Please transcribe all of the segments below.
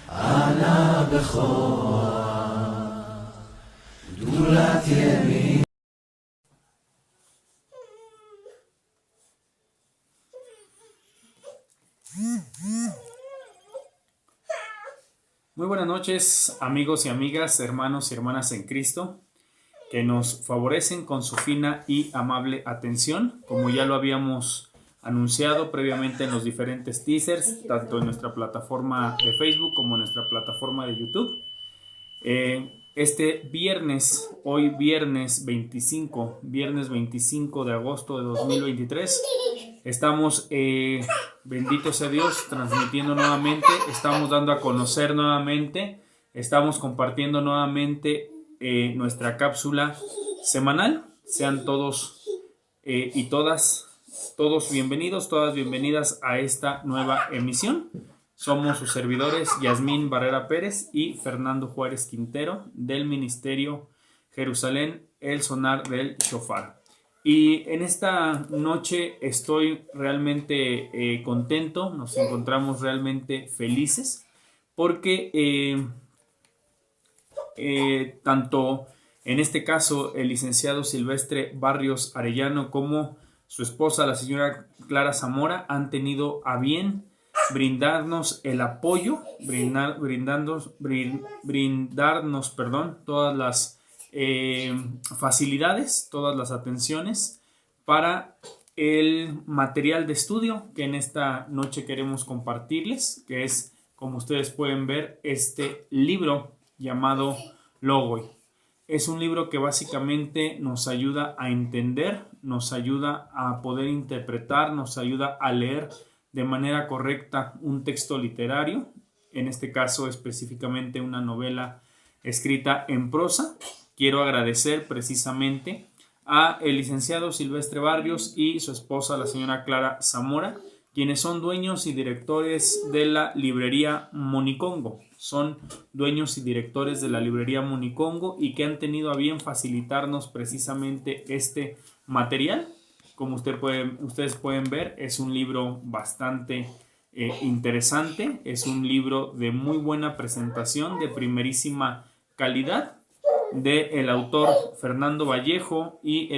עלה בכוח, גדולת ימין. Muy buenas noches, amigos y amigas, hermanos y hermanas en Cristo, que nos favorecen con su fina y amable atención, como ya lo habíamos anunciado previamente en los diferentes teasers, tanto en nuestra plataforma de Facebook como en nuestra plataforma de YouTube. Este viernes, hoy viernes 25 de agosto de 2023, estamos, bendito sea Dios, transmitiendo nuevamente, estamos dando a conocer nuevamente, estamos compartiendo nuevamente nuestra cápsula semanal. Sean todos y todas, todos bienvenidos, todas bienvenidas a esta nueva emisión. Somos sus servidores Yasmín Barrera Pérez y Fernando Juárez Quintero del Ministerio Jerusalén, el sonar del shofar. Y en esta noche estoy realmente contento, nos encontramos realmente felices porque tanto en este caso el licenciado Silvestre Barrios Arellano como su esposa, la señora Clara Zamora, han tenido a bien brindarnos el apoyo, brindarnos todas las facilidades, todas las atenciones para el material de estudio que en esta noche queremos compartirles, que es, como ustedes pueden ver, este libro llamado Logoi. Es un libro que básicamente nos ayuda a entender, nos ayuda a poder interpretar, nos ayuda a leer de manera correcta un texto literario, en este caso específicamente una novela escrita en prosa. Quiero agradecer precisamente a el licenciado Silvestre Barrios y su esposa, la señora Clara Zamora, quienes son dueños y directores de la librería Monicongo. Son dueños y directores de la librería Monicongo y que han tenido a bien facilitarnos precisamente este material. Como ustedes pueden ver, es un libro bastante interesante, es un libro de muy buena presentación, de primerísima calidad, del autor Fernando Vallejo y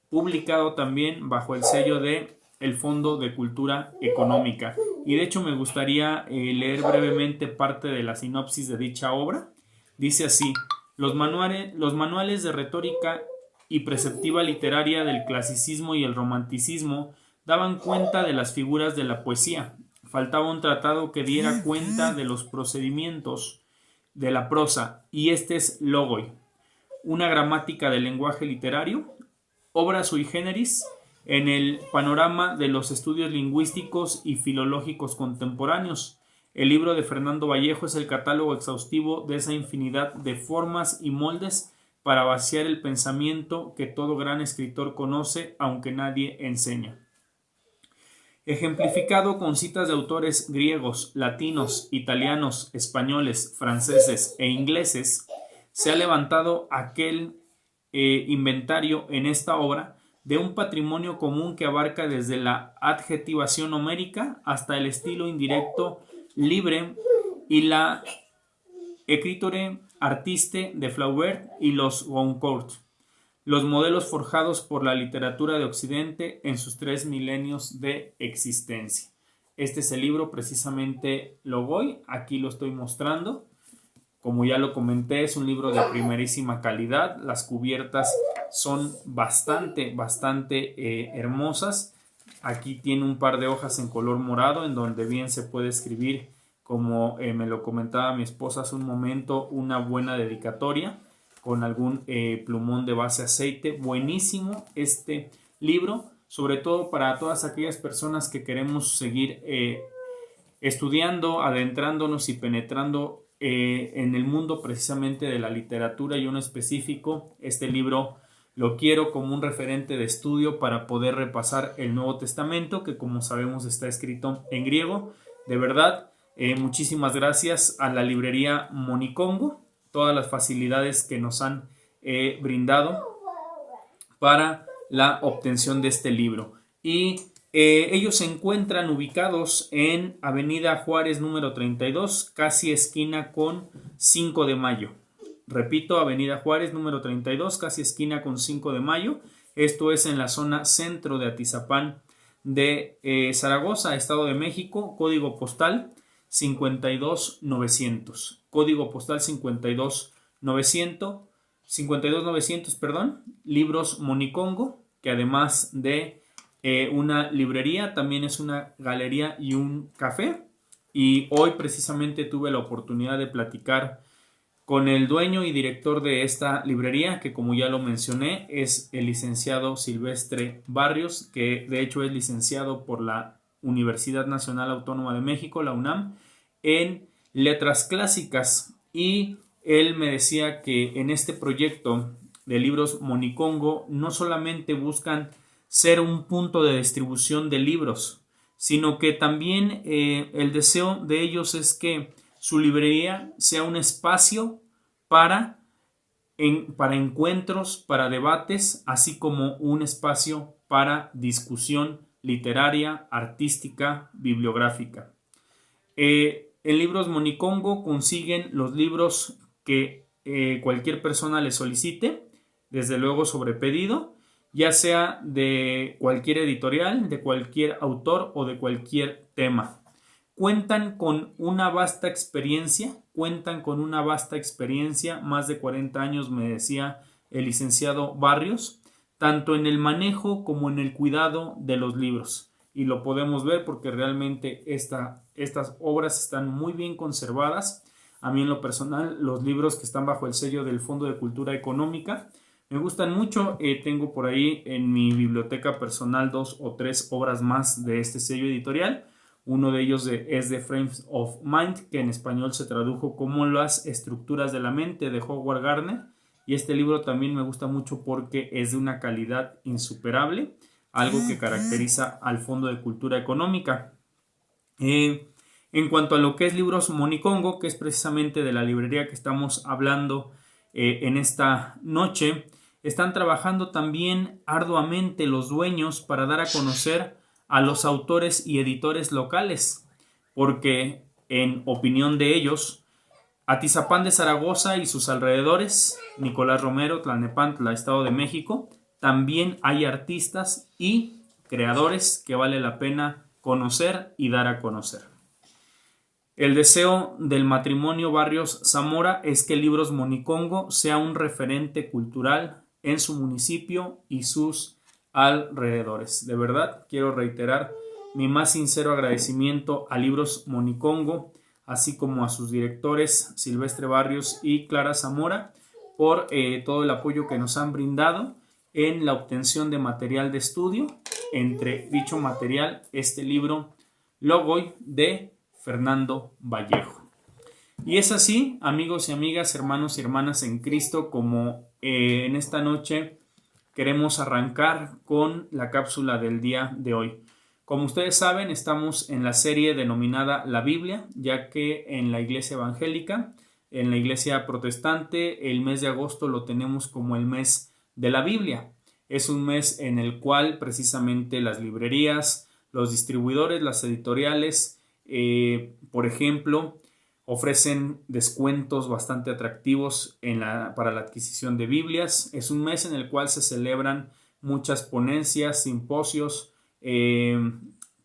publicado también bajo el sello de el Fondo de Cultura Económica. Y de hecho me gustaría leer brevemente parte de la sinopsis de dicha obra. Dice así: los manuales de retórica y preceptiva literaria del clasicismo y el romanticismo daban cuenta de las figuras de la poesía. Faltaba un tratado que diera cuenta de los procedimientos de la prosa, y este es Logoi, una gramática del lenguaje literario, obra sui generis en el panorama de los estudios lingüísticos y filológicos contemporáneos. El libro de Fernando Vallejo es el catálogo exhaustivo de esa infinidad de formas y moldes para vaciar el pensamiento que todo gran escritor conoce, aunque nadie enseña. Ejemplificado con citas de autores griegos, latinos, italianos, españoles, franceses e ingleses, se ha levantado aquel inventario en esta obra de un patrimonio común que abarca desde la adjetivación homérica hasta el estilo indirecto libre y la écriture artiste de Flaubert y los Goncourt, los modelos forjados por la literatura de Occidente en sus 3 milenios de existencia. Este es el libro, precisamente Logoi, aquí lo estoy mostrando. Como ya lo comenté, es un libro de primerísima calidad. Las cubiertas son bastante hermosas. Aquí tiene un par de hojas en color morado en donde bien se puede escribir, como me lo comentaba mi esposa hace un momento, una buena dedicatoria con algún plumón de base aceite. Buenísimo este libro, sobre todo para todas aquellas personas que queremos seguir estudiando, adentrándonos y penetrando en el mundo precisamente de la literatura y uno específico. Este libro lo quiero como un referente de estudio para poder repasar el Nuevo Testamento, que como sabemos está escrito en griego. De verdad, muchísimas gracias a la librería Monicongo, todas las facilidades que nos han brindado para la obtención de este libro. Y Ellos se encuentran ubicados en Avenida Juárez número 32, casi esquina con 5 de mayo. Repito, Avenida Juárez número 32, casi esquina con 5 de mayo. Esto es en la zona centro de Atizapán de Zaragoza, Estado de México, código postal 52900. Código postal 52900, perdón. Libros Monicongo, que además de una librería, también es una galería y un café. Y hoy precisamente tuve la oportunidad de platicar con el dueño y director de esta librería, que como ya lo mencioné, es el licenciado Silvestre Barrios, que de hecho es licenciado por la Universidad Nacional Autónoma de México, la UNAM, en letras clásicas. Y él me decía que en este proyecto de libros Monicongo no solamente buscan ser un punto de distribución de libros, sino que también el deseo de ellos es que su librería sea un espacio para encuentros, para debates, así como un espacio para discusión literaria, artística, bibliográfica. En Libros Monicongo consiguen los libros que cualquier persona le solicite, desde luego sobre pedido, ya sea de cualquier editorial, de cualquier autor o de cualquier tema. Cuentan con una vasta experiencia, más de 40 años, me decía el licenciado Barrios, tanto en el manejo como en el cuidado de los libros. Y lo podemos ver porque realmente estas obras están muy bien conservadas. A mí en lo personal, los libros que están bajo el sello del Fondo de Cultura Económica me gustan mucho. Tengo por ahí en mi biblioteca personal 2 o 3 obras más de este sello editorial. Uno de ellos es The Frames of Mind, que en español se tradujo como Las estructuras de la mente, de Howard Gardner. Y este libro también me gusta mucho porque es de una calidad insuperable, algo que caracteriza al Fondo de Cultura Económica. En cuanto a lo que es Libros Monicongo, que es precisamente de la librería que estamos hablando en esta noche, están trabajando también arduamente los dueños para dar a conocer a los autores y editores locales, porque en opinión de ellos, Atizapán de Zaragoza y sus alrededores, Nicolás Romero, Tlalnepantla, Estado de México, también hay artistas y creadores que vale la pena conocer y dar a conocer. El deseo del matrimonio Barrios Zamora es que Libros Monicongo sea un referente cultural en su municipio y sus alrededores. De verdad, quiero reiterar mi más sincero agradecimiento a Libros Monicongo, así como a sus directores Silvestre Barrios y Clara Zamora, por todo el apoyo que nos han brindado en la obtención de material de estudio. Entre dicho material, este libro Logoy de Fernando Vallejo. Y es así, amigos y amigas, hermanos y hermanas en Cristo, como en esta noche queremos arrancar con la cápsula del día de hoy. Como ustedes saben, estamos en la serie denominada La Biblia, ya que en la iglesia evangélica, en la iglesia protestante, el mes de agosto lo tenemos como el mes de la Biblia. Es un mes en el cual precisamente las librerías, los distribuidores, las editoriales, por ejemplo, ofrecen descuentos bastante atractivos para la adquisición de Biblias. Es un mes en el cual se celebran muchas ponencias, simposios,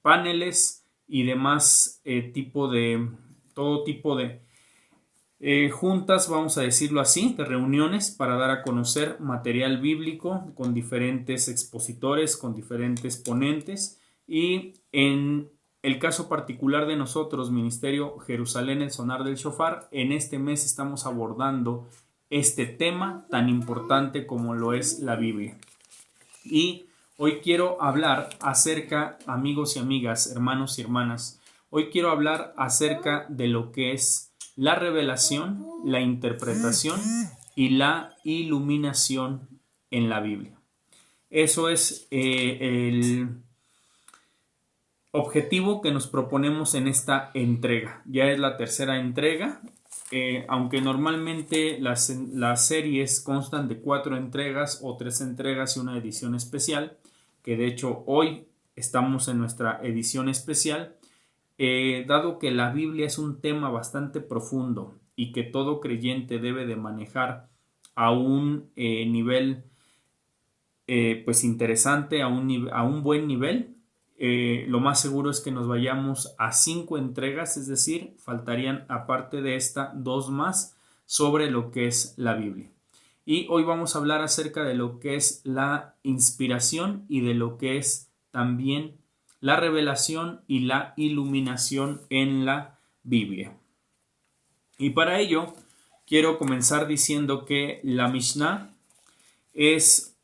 paneles y demás todo tipo de juntas, vamos a decirlo así, de reuniones para dar a conocer material bíblico con diferentes expositores, con diferentes ponentes. Y en el caso particular de nosotros, Ministerio Jerusalén, el Sonar del Shofar, en este mes estamos abordando este tema tan importante como lo es la Biblia. Y hoy quiero hablar acerca, amigos y amigas, hermanos y hermanas, hoy quiero hablar acerca de lo que es la revelación, la interpretación y la iluminación en la Biblia. Eso es el objetivo que nos proponemos en esta entrega. Ya es la tercera entrega, aunque normalmente las series constan de 4 entregas o 3 entregas y una edición especial, que de hecho hoy estamos en nuestra edición especial, dado que la Biblia es un tema bastante profundo y que todo creyente debe de manejar a un nivel pues interesante, a un buen nivel. Lo más seguro es que nos vayamos a 5 entregas, es decir, faltarían aparte de esta 2 más sobre lo que es la Biblia. Y hoy vamos a hablar acerca de lo que es la inspiración y de lo que es también la revelación y la iluminación en la Biblia. Y para ello quiero comenzar diciendo que la Mishnah es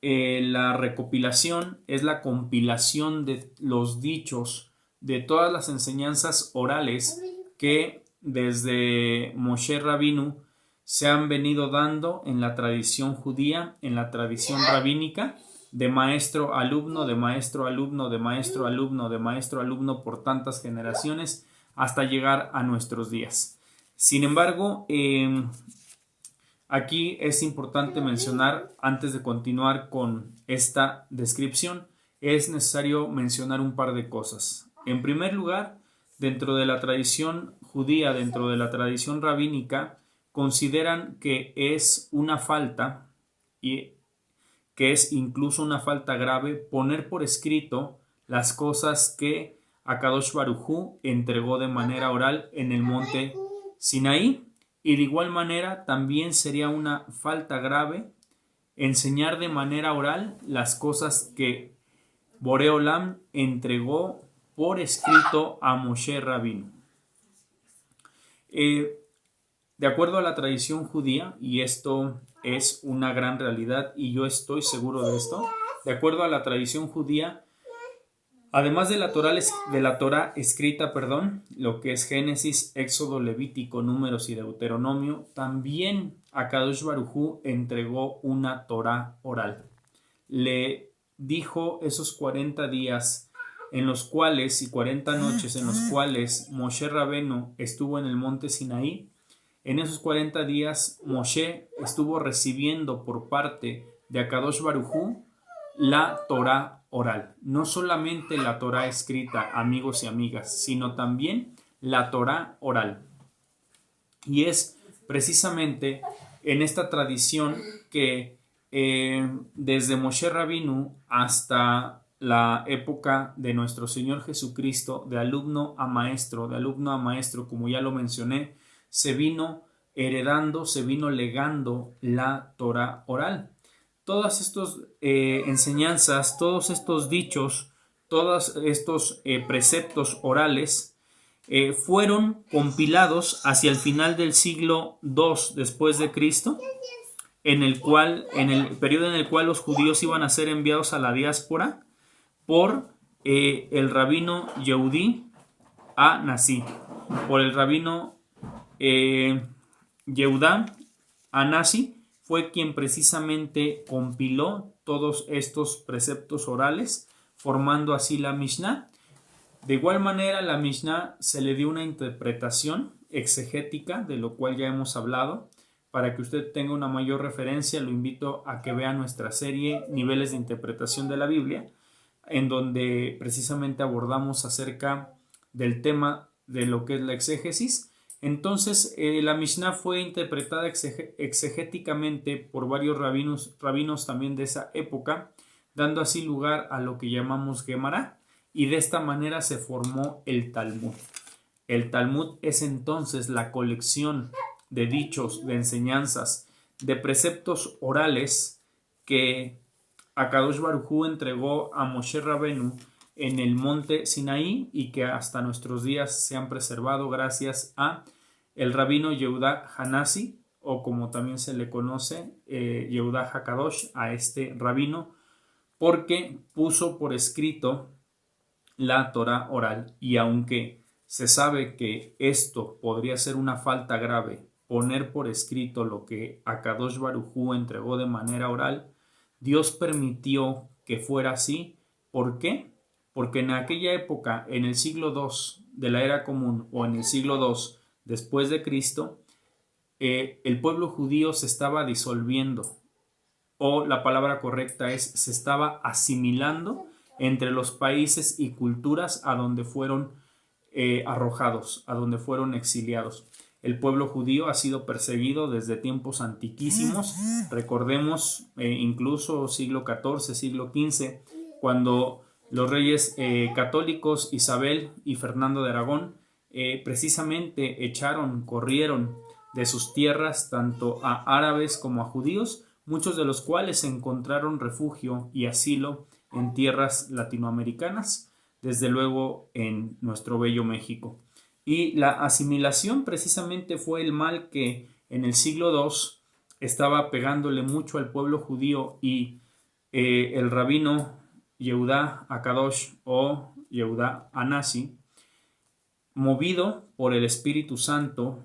la recopilación, es la compilación de los dichos de todas las enseñanzas orales que desde Moshe Rabinu se han venido dando en la tradición judía, en la tradición rabínica, de maestro a alumno, de maestro a alumno, de maestro a alumno, de maestro a alumno por tantas generaciones hasta llegar a nuestros días. Sin embargo, aquí es importante mencionar, antes de continuar con esta descripción, es necesario mencionar un par de cosas. En primer lugar, dentro de la tradición judía, dentro de la tradición rabínica, consideran que es una falta, y que es incluso una falta grave, poner por escrito las cosas que Akadosh Baruj Hu entregó de manera oral en el monte Sinaí. Y de igual manera también sería una falta grave enseñar de manera oral las cosas que Boreolam entregó por escrito a Moshe Rabinu. De acuerdo a la tradición judía, y esto es una gran realidad y yo estoy seguro de esto, de acuerdo a la tradición judía, además de la Torá escrita, lo que es Génesis, Éxodo, Levítico, Números y Deuteronomio, también Akadosh Baruj Hu entregó una Torá oral. Le dijo esos 40 días en los cuales y 40 noches en los cuales Moshe Rabenu estuvo en el monte Sinaí. En esos 40 días Moshe estuvo recibiendo por parte de Akadosh Baruj Hu la Torá oral. No solamente la Torá escrita, amigos y amigas, sino también la Torá oral. Y es precisamente en esta tradición que desde Moshe Rabinu hasta la época de nuestro Señor Jesucristo, de alumno a maestro, como ya lo mencioné, se vino heredando, se vino legando la Torá oral. Todas estas enseñanzas, todos estos dichos, todos estos preceptos orales fueron compilados hacia el final del siglo II después de Cristo, en el periodo en el cual los judíos iban a ser enviados a la diáspora por el rabino Yehudí a-Nasi, por el rabino Yehudá a-Nasi, fue quien precisamente compiló todos estos preceptos orales, formando así la Mishnah. De igual manera, la Mishnah se le dio una interpretación exegética, de lo cual ya hemos hablado. Para que usted tenga una mayor referencia, lo invito a que vea nuestra serie Niveles de Interpretación de la Biblia, en donde precisamente abordamos acerca del tema de lo que es la exégesis. Entonces, la Mishnah fue interpretada exegéticamente por varios rabinos también de esa época, dando así lugar a lo que llamamos Gemara, y de esta manera se formó el Talmud. El Talmud es entonces la colección de dichos, de enseñanzas, de preceptos orales que Akadosh Baruj Hu entregó a Moshe Rabenu en el monte Sinaí y que hasta nuestros días se han preservado gracias a el rabino Yehudá Hanasi, o como también se le conoce, Yehudá Hakadosh, a este rabino, porque puso por escrito la Torá oral. Y aunque se sabe que esto podría ser una falta grave, poner por escrito lo que Akadosh Baruj Hu entregó de manera oral, Dios permitió que fuera así. ¿Por qué? Porque en aquella época, en el siglo II de la era común o en el siglo II después de Cristo, el pueblo judío se estaba disolviendo, o la palabra correcta es se estaba asimilando entre los países y culturas a donde fueron arrojados, a donde fueron exiliados. El pueblo judío ha sido perseguido desde tiempos antiquísimos. Recordemos incluso siglo XIV, siglo XV, cuando los reyes católicos Isabel y Fernando de Aragón precisamente corrieron de sus tierras tanto a árabes como a judíos, muchos de los cuales encontraron refugio y asilo en tierras latinoamericanas, desde luego en nuestro bello México. Y la asimilación precisamente fue el mal que en el siglo II estaba pegándole mucho al pueblo judío, y el rabino Yehudá Akadosh o Yehudá Anasi, movido por el Espíritu Santo,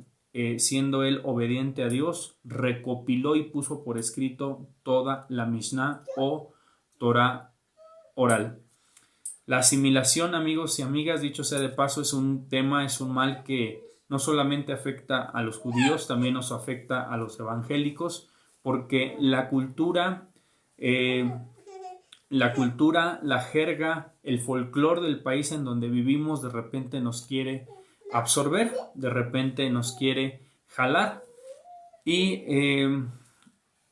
siendo él obediente a Dios, recopiló y puso por escrito toda la Mishnah o Torah oral. La asimilación, amigos y amigas, dicho sea de paso, es un mal que no solamente afecta a los judíos, también nos afecta a los evangélicos, porque la cultura, la jerga, el folclore del país en donde vivimos de repente nos quiere absorber, de repente nos quiere jalar. Y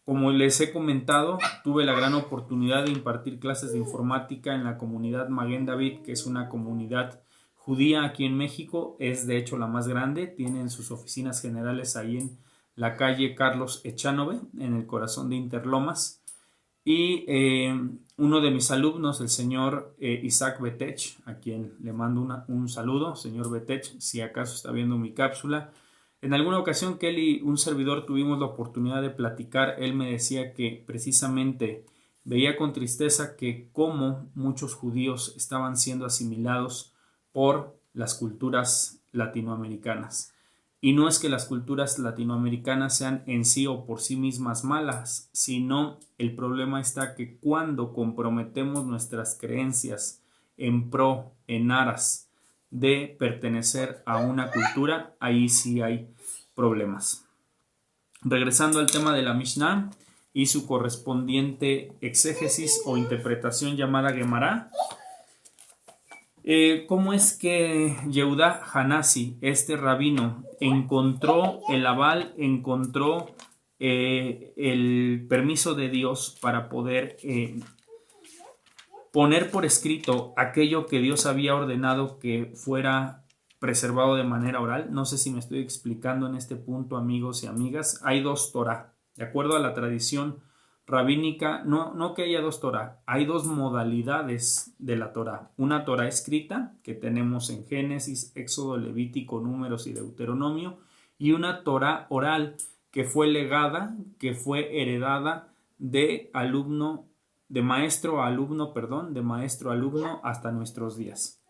como les he comentado, tuve la gran oportunidad de impartir clases de informática en la comunidad Maguen David, que es una comunidad judía aquí en México. Es de hecho la más grande. Tienen sus oficinas generales ahí en la calle Carlos Echanove, en el corazón de Interlomas. Y uno de mis alumnos, el señor Isaac Betech, a quien le mando un saludo, señor Betech, si acaso está viendo mi cápsula. En alguna ocasión que él y un servidor tuvimos la oportunidad de platicar, él me decía que precisamente veía con tristeza que cómo muchos judíos estaban siendo asimilados por las culturas latinoamericanas. Y no es que las culturas latinoamericanas sean en sí o por sí mismas malas, sino el problema está que cuando comprometemos nuestras creencias en aras de pertenecer a una cultura, ahí sí hay problemas. Regresando al tema de la Mishnah y su correspondiente exégesis o interpretación llamada Gemara, ¿cómo es que Yehudá Hanasi, este rabino, encontró el aval, encontró el permiso de Dios para poder poner por escrito aquello que Dios había ordenado que fuera preservado de manera oral? No sé si me estoy explicando en este punto, amigos y amigas. Hay dos Torah. De acuerdo a la tradición rabínica, no que haya dos Torah, hay dos modalidades de la Torah. Una Torah escrita, que tenemos en Génesis, Éxodo, Levítico, Números y Deuteronomio, y una Torah oral, que fue legada, que fue heredada de maestro a alumno hasta nuestros días.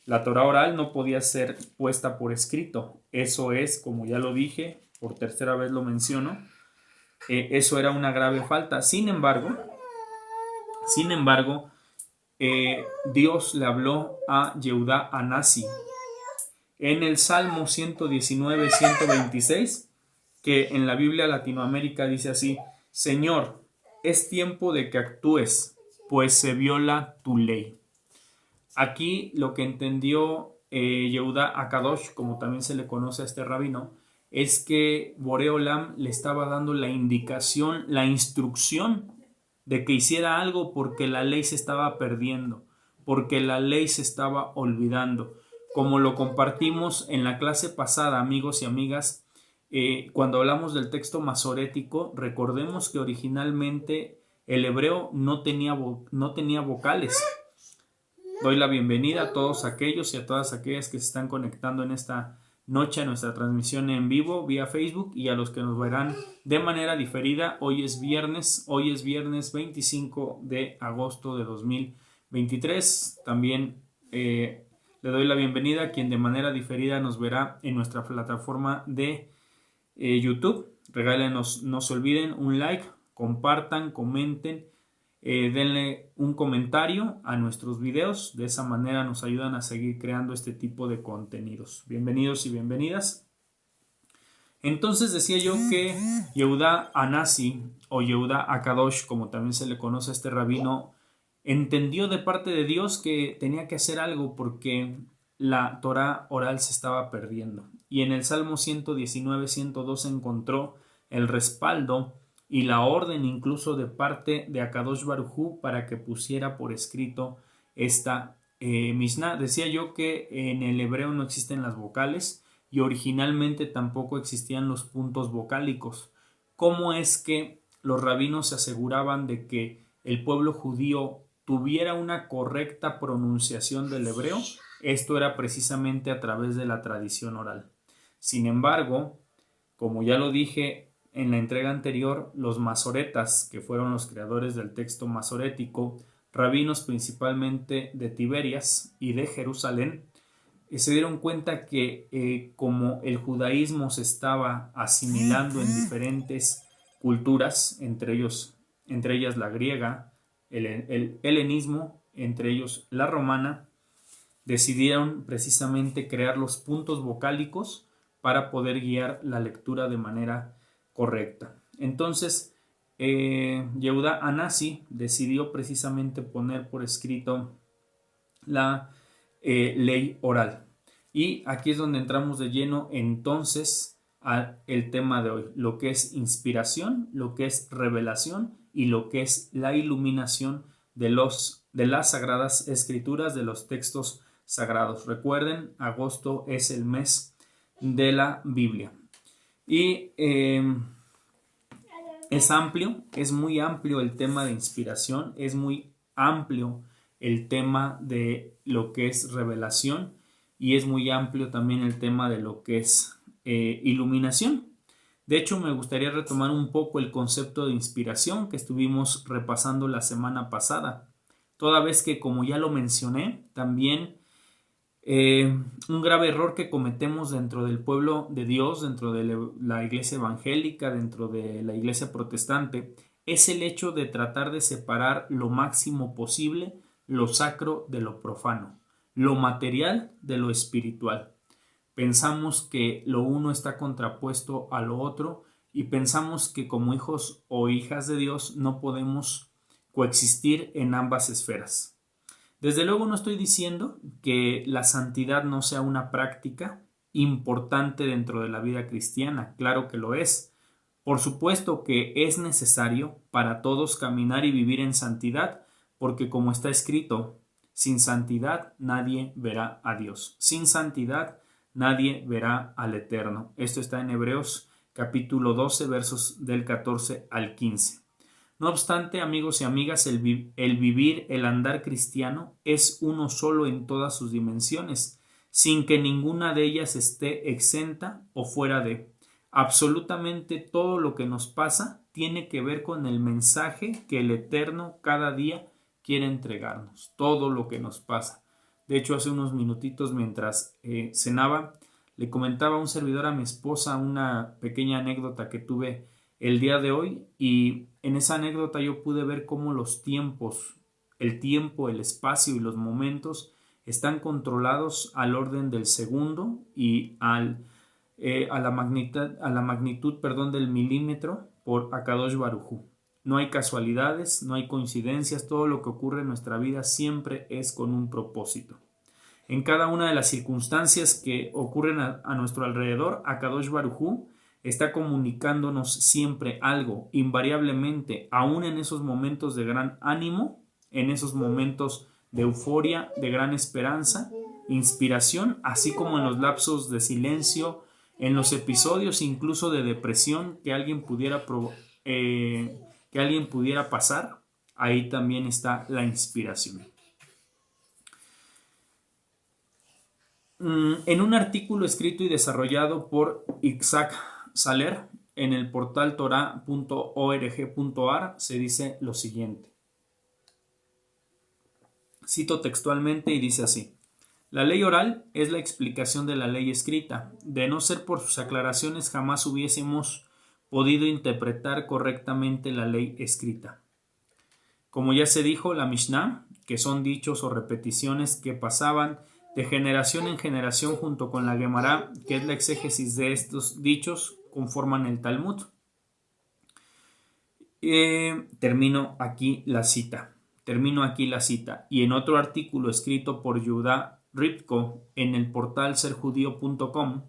La Torah oral no podía ser puesta por escrito. Eso es, como ya lo dije, por tercera vez lo menciono, eso era una grave falta. Sin embargo, Dios le habló a Yehudá Anasi en el Salmo 119-126, que en la Biblia Latinoamérica dice así: Señor, es tiempo de que actúes, pues se viola tu ley. Aquí lo que entendió Yehudá Akadosh, como también se le conoce a este rabino, es que Boré Olam le estaba dando la indicación, la instrucción de que hiciera algo porque la ley se estaba perdiendo, porque la ley se estaba olvidando. Como lo compartimos en la clase pasada, amigos y amigas, cuando hablamos del texto masorético, recordemos que originalmente el hebreo no tenía vocales. Doy la bienvenida a todos aquellos y a todas aquellas que se están conectando en esta noche a nuestra transmisión en vivo vía Facebook, y a los que nos verán de manera diferida. Hoy es viernes 25 de agosto de 2023. También le doy la bienvenida a quien de manera diferida nos verá en nuestra plataforma de YouTube. Regálenos, no se olviden, un like, compartan, comenten, denle un comentario a nuestros videos. De esa manera nos ayudan a seguir creando este tipo de contenidos. Bienvenidos y bienvenidas. Entonces decía yo que Yehudá Anasi o Yehudá Akadosh, como también se le conoce a este rabino, entendió de parte de Dios que tenía que hacer algo porque la Torá oral se estaba perdiendo. Y en el Salmo 119, 102 encontró el respaldo y la orden incluso de parte de Akadosh Baruj Hu para que pusiera por escrito esta Mishnah. Decía yo que en el hebreo no existen las vocales y originalmente tampoco existían los puntos vocálicos. ¿Cómo es que los rabinos se aseguraban de que el pueblo judío tuviera una correcta pronunciación del hebreo? Esto era precisamente a través de la tradición oral. Sin embargo, como ya lo dije en la entrega anterior, los masoretas, que fueron los creadores del texto masorético, rabinos principalmente de Tiberias y de Jerusalén, se dieron cuenta que como el judaísmo se estaba asimilando en diferentes culturas, entre ellas la griega, el helenismo, entre ellos la romana, decidieron precisamente crear los puntos vocálicos para poder guiar la lectura de manera correcta. Entonces, Yehuda Anasi decidió precisamente poner por escrito la ley oral. Y aquí es donde entramos de lleno entonces al tema de hoy, lo que es inspiración, lo que es revelación y lo que es la iluminación de las sagradas escrituras, de los textos sagrados. Recuerden, agosto es el mes de la Biblia. Y es amplio, es muy amplio el tema de inspiración, es muy amplio el tema de lo que es revelación y es muy amplio también el tema de lo que es iluminación. De hecho, me gustaría retomar un poco el concepto de inspiración que estuvimos repasando la semana pasada, toda vez que, como ya lo mencioné, también un grave error que cometemos dentro del pueblo de Dios, dentro de la iglesia evangélica, dentro de la iglesia protestante, es el hecho de tratar de separar lo máximo posible lo sacro de lo profano, lo material de lo espiritual. Pensamos que lo uno está contrapuesto a lo otro y pensamos que como hijos o hijas de Dios no podemos coexistir en ambas esferas. Desde luego no estoy diciendo que la santidad no sea una práctica importante dentro de la vida cristiana, claro que lo es. Por supuesto que es necesario para todos caminar y vivir en santidad, porque como está escrito, sin santidad nadie verá a Dios. Sin santidad nadie verá al Eterno. Esto está en Hebreos capítulo 12, versos del 14 al 15. No obstante, amigos y amigas, el vivir, el andar cristiano es uno solo en todas sus dimensiones, sin que ninguna de ellas esté exenta o fuera de. Absolutamente todo lo que nos pasa tiene que ver con el mensaje que el Eterno cada día quiere entregarnos. Todo lo que nos pasa. De hecho, hace unos minutitos mientras cenaba, le comentaba a un servidor a mi esposa una pequeña anécdota que tuve el día de hoy, y en esa anécdota yo pude ver cómo los tiempos, el tiempo, el espacio y los momentos están controlados al orden del segundo y a la magnitud del milímetro por Akadosh Baruj Hu. No hay casualidades, no hay coincidencias, todo lo que ocurre en nuestra vida siempre es con un propósito. En cada una de las circunstancias que ocurren a nuestro alrededor, Akadosh Baruj Hu está comunicándonos siempre algo, invariablemente, aún en esos momentos de gran ánimo, en esos momentos de euforia, de gran esperanza, inspiración, así como en los lapsos de silencio, en los episodios incluso de depresión que alguien pudiera pasar, ahí también está la inspiración. En un artículo escrito y desarrollado por Isaac Saler en el portal torah.org.ar se dice lo siguiente. Cito textualmente y dice así: la ley oral es la explicación de la ley escrita. De no ser por sus aclaraciones jamás hubiésemos podido interpretar correctamente la ley escrita. Como ya se dijo, la Mishnah, que son dichos o repeticiones que pasaban de generación en generación junto con la Gemara, que es la exégesis de estos dichos, conforman el Talmud. Termino aquí la cita. Termino aquí la cita. Y en otro artículo escrito por Yehuda Ripko en el portal serjudío.com,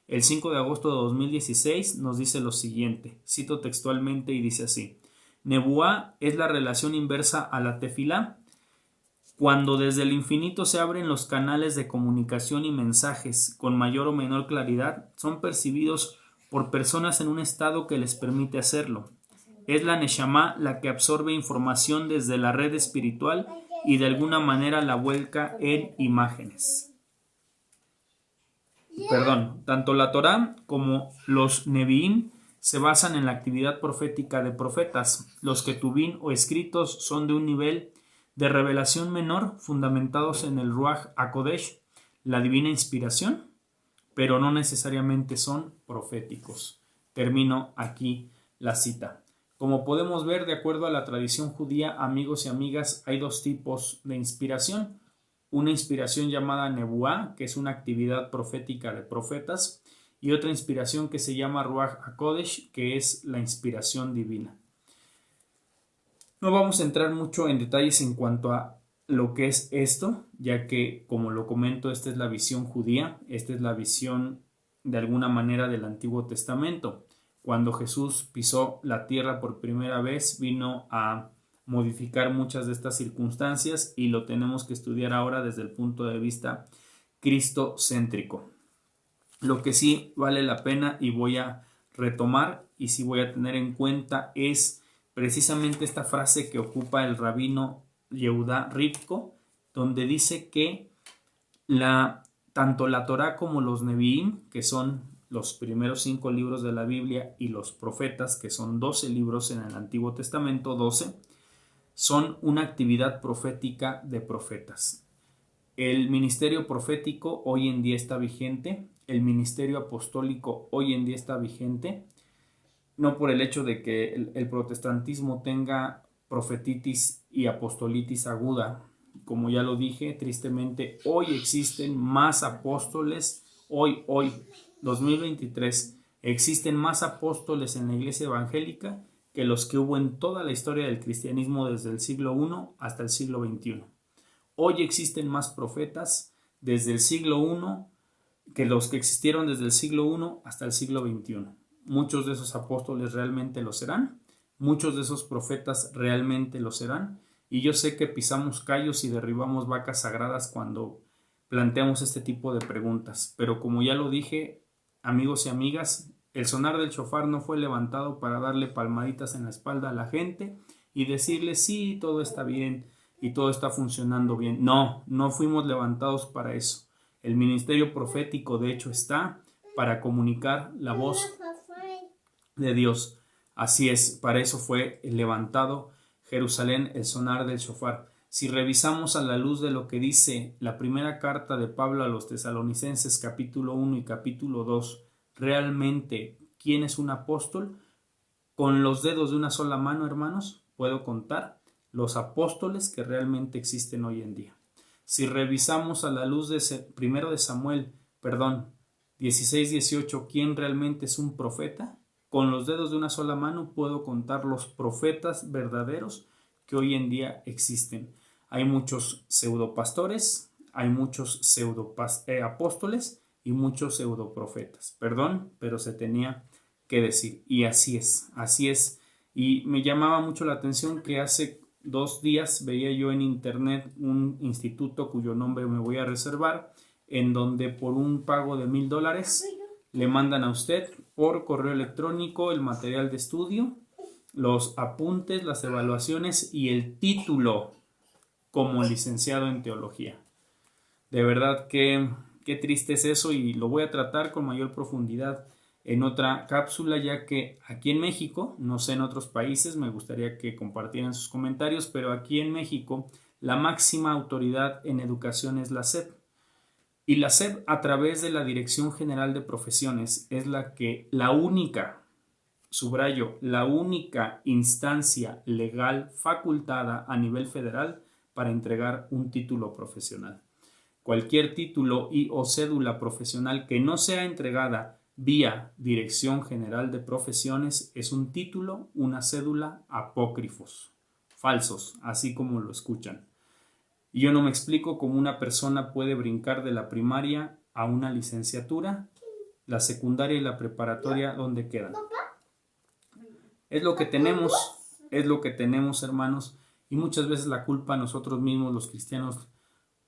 el 5 de agosto de 2016 nos dice lo siguiente, cito textualmente y dice así: Nebuá es la relación inversa a la tefilá. Cuando desde el infinito se abren los canales de comunicación y mensajes con mayor o menor claridad, son percibidos por personas en un estado que les permite hacerlo. Es la Neshama la que absorbe información desde la red espiritual y de alguna manera la vuelca en imágenes. Tanto la Torá como los Nevi'im se basan en la actividad profética de profetas. Los Ketubim o escritos son de un nivel de revelación menor, fundamentados en el Ruach HaKodesh, la divina inspiración, pero no necesariamente son proféticos. Termino aquí la cita. Como podemos ver, de acuerdo a la tradición judía, amigos y amigas, hay dos tipos de inspiración. Una inspiración llamada Nebuá, que es una actividad profética de profetas, y otra inspiración que se llama Ruach HaKodesh, que es la inspiración divina. No vamos a entrar mucho en detalles en cuanto a lo que es esto, ya que, como lo comento, esta es la visión judía, esta es la visión de alguna manera del Antiguo Testamento. Cuando Jesús pisó la tierra por primera vez, vino a modificar muchas de estas circunstancias y lo tenemos que estudiar ahora desde el punto de vista cristocéntrico. Lo que sí vale la pena y voy a retomar y sí voy a tener en cuenta es precisamente esta frase que ocupa el rabino Yehuda Ripko, donde dice que tanto la Torá como los Nevi'im, que son los primeros 5 libros de la Biblia, y los profetas, que son 12 libros en el Antiguo Testamento, 12, son una actividad profética de profetas. El ministerio profético hoy en día está vigente, el ministerio apostólico hoy en día está vigente, no por el hecho de que el protestantismo tenga profetitis y apostolitis aguda. Como ya lo dije, tristemente, hoy existen más apóstoles, hoy, 2023, existen más apóstoles en la iglesia evangélica que los que hubo en toda la historia del cristianismo desde el siglo I hasta el siglo XXI. Hoy existen más profetas desde el siglo I que los que existieron desde el siglo I hasta el siglo XXI. Muchos de esos apóstoles realmente lo serán, muchos de esos profetas realmente lo serán, y yo sé que pisamos callos y derribamos vacas sagradas cuando planteamos este tipo de preguntas, pero como ya lo dije, amigos y amigas, el sonar del shofar no fue levantado para darle palmaditas en la espalda a la gente y decirle sí, todo está bien y todo está funcionando bien. No fuimos levantados para eso. El ministerio profético de hecho está para comunicar la voz de Dios. Así es, para eso fue levantado Jerusalén, el sonar del shofar. Si revisamos a la luz de lo que dice la primera carta de Pablo a los Tesalonicenses, capítulo 1 y capítulo 2, realmente, ¿quién es un apóstol? Con los dedos de una sola mano, hermanos, puedo contar los apóstoles que realmente existen hoy en día. Si revisamos a la luz de 1 Samuel, 16-18, ¿quién realmente es un profeta? Con los dedos de una sola mano puedo contar los profetas verdaderos que hoy en día existen. Hay muchos pseudopastores, hay muchos apóstoles y muchos pseudoprofetas. Perdón, pero se tenía que decir. Y así es. Y me llamaba mucho la atención que hace 2 días veía yo en internet un instituto cuyo nombre me voy a reservar, en donde por un pago de $1,000 le mandan a usted por correo electrónico el material de estudio, los apuntes, las evaluaciones y el título como licenciado en teología. De verdad que qué triste es eso, y lo voy a tratar con mayor profundidad en otra cápsula, ya que aquí en México, no sé en otros países, me gustaría que compartieran sus comentarios, pero aquí en México la máxima autoridad en educación es la SEP. Y la SEP, a través de la Dirección General de Profesiones, es la única, subrayo, la única instancia legal facultada a nivel federal para entregar un título profesional. Cualquier título y o cédula profesional que no sea entregada vía Dirección General de Profesiones es un título, una cédula apócrifos, falsos, así como lo escuchan. Y yo no me explico cómo una persona puede brincar de la primaria a una licenciatura, la secundaria y la preparatoria, ¿dónde quedan? Es lo que tenemos, hermanos, y muchas veces la culpa nosotros mismos, los cristianos,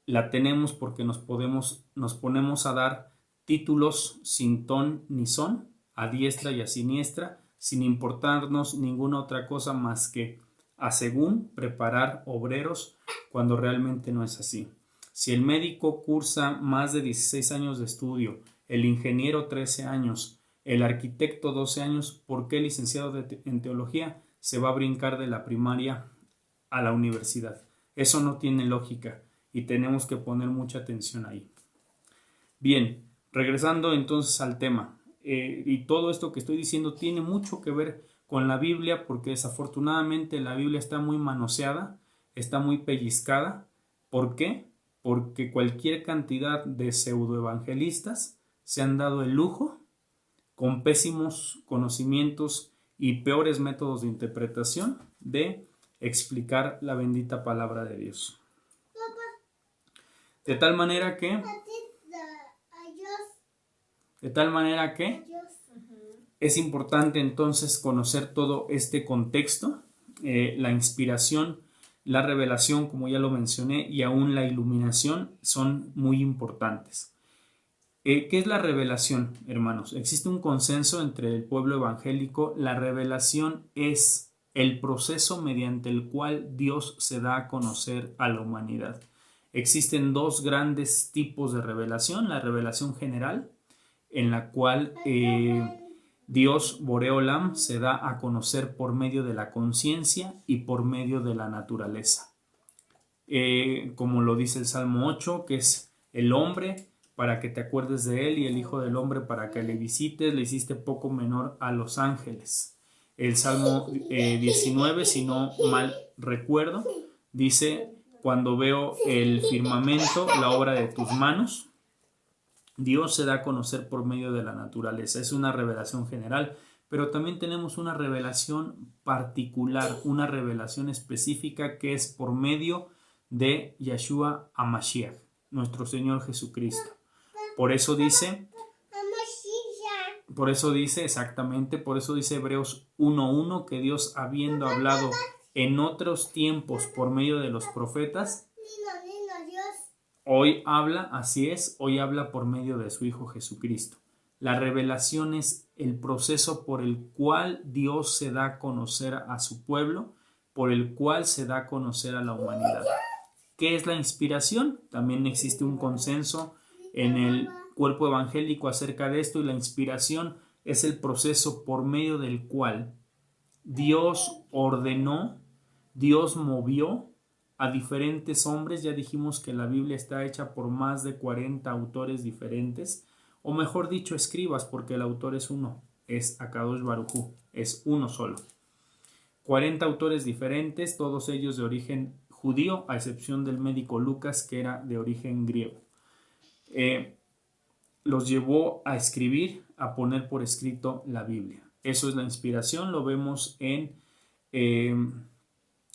la tenemos porque nos ponemos a dar títulos sin ton ni son, a diestra y a siniestra, sin importarnos ninguna otra cosa más que a según preparar obreros, cuando realmente no es así. Si el médico cursa más de 16 años de estudio, el ingeniero 13 años, el arquitecto 12 años, ¿por qué el licenciado en teología se va a brincar de la primaria a la universidad? Eso no tiene lógica y tenemos que poner mucha atención ahí. Bien, regresando entonces al tema, y todo esto que estoy diciendo tiene mucho que ver con la Biblia, porque desafortunadamente la Biblia está muy manoseada, está muy pellizcada. ¿Por qué? Porque cualquier cantidad de pseudoevangelistas se han dado el lujo, con pésimos conocimientos y peores métodos de interpretación, de explicar la bendita palabra de Dios. De tal manera que es importante entonces conocer todo este contexto, la inspiración, la revelación, como ya lo mencioné, y aún la iluminación son muy importantes. ¿Qué es la revelación, hermanos? Existe un consenso entre el pueblo evangélico. La revelación es el proceso mediante el cual Dios se da a conocer a la humanidad. Existen dos grandes tipos de revelación: la revelación general, en la cual Dios, Boreolam, se da a conocer por medio de la conciencia y por medio de la naturaleza. Como lo dice el Salmo 8, que es el hombre para que te acuerdes de él, y el Hijo del Hombre para que le visites, le hiciste poco menor a los ángeles. El Salmo 19, si no mal recuerdo, dice: cuando veo el firmamento, la obra de tus manos. Dios se da a conocer por medio de la naturaleza. Es una revelación general, pero también tenemos una revelación particular, una revelación específica, que es por medio de Yeshua HaMashiach, nuestro Señor Jesucristo. Por eso dice Hebreos 1:1, que Dios, habiendo hablado en otros tiempos por medio de los profetas, hoy habla por medio de su Hijo Jesucristo. La revelación es el proceso por el cual Dios se da a conocer a su pueblo, por el cual se da a conocer a la humanidad. ¿Qué es la inspiración? También existe un consenso en el cuerpo evangélico acerca de esto, y la inspiración es el proceso por medio del cual Dios ordenó, Dios movió a diferentes hombres. Ya dijimos que la Biblia está hecha por más de 40 autores diferentes, o mejor dicho, escribas, porque el autor es uno, es Akadosh Baruj Hu, es uno solo. 40 autores diferentes, todos ellos de origen judío, a excepción del médico Lucas, que era de origen griego. Los llevó a escribir, a poner por escrito la Biblia. Eso es la inspiración. Lo vemos en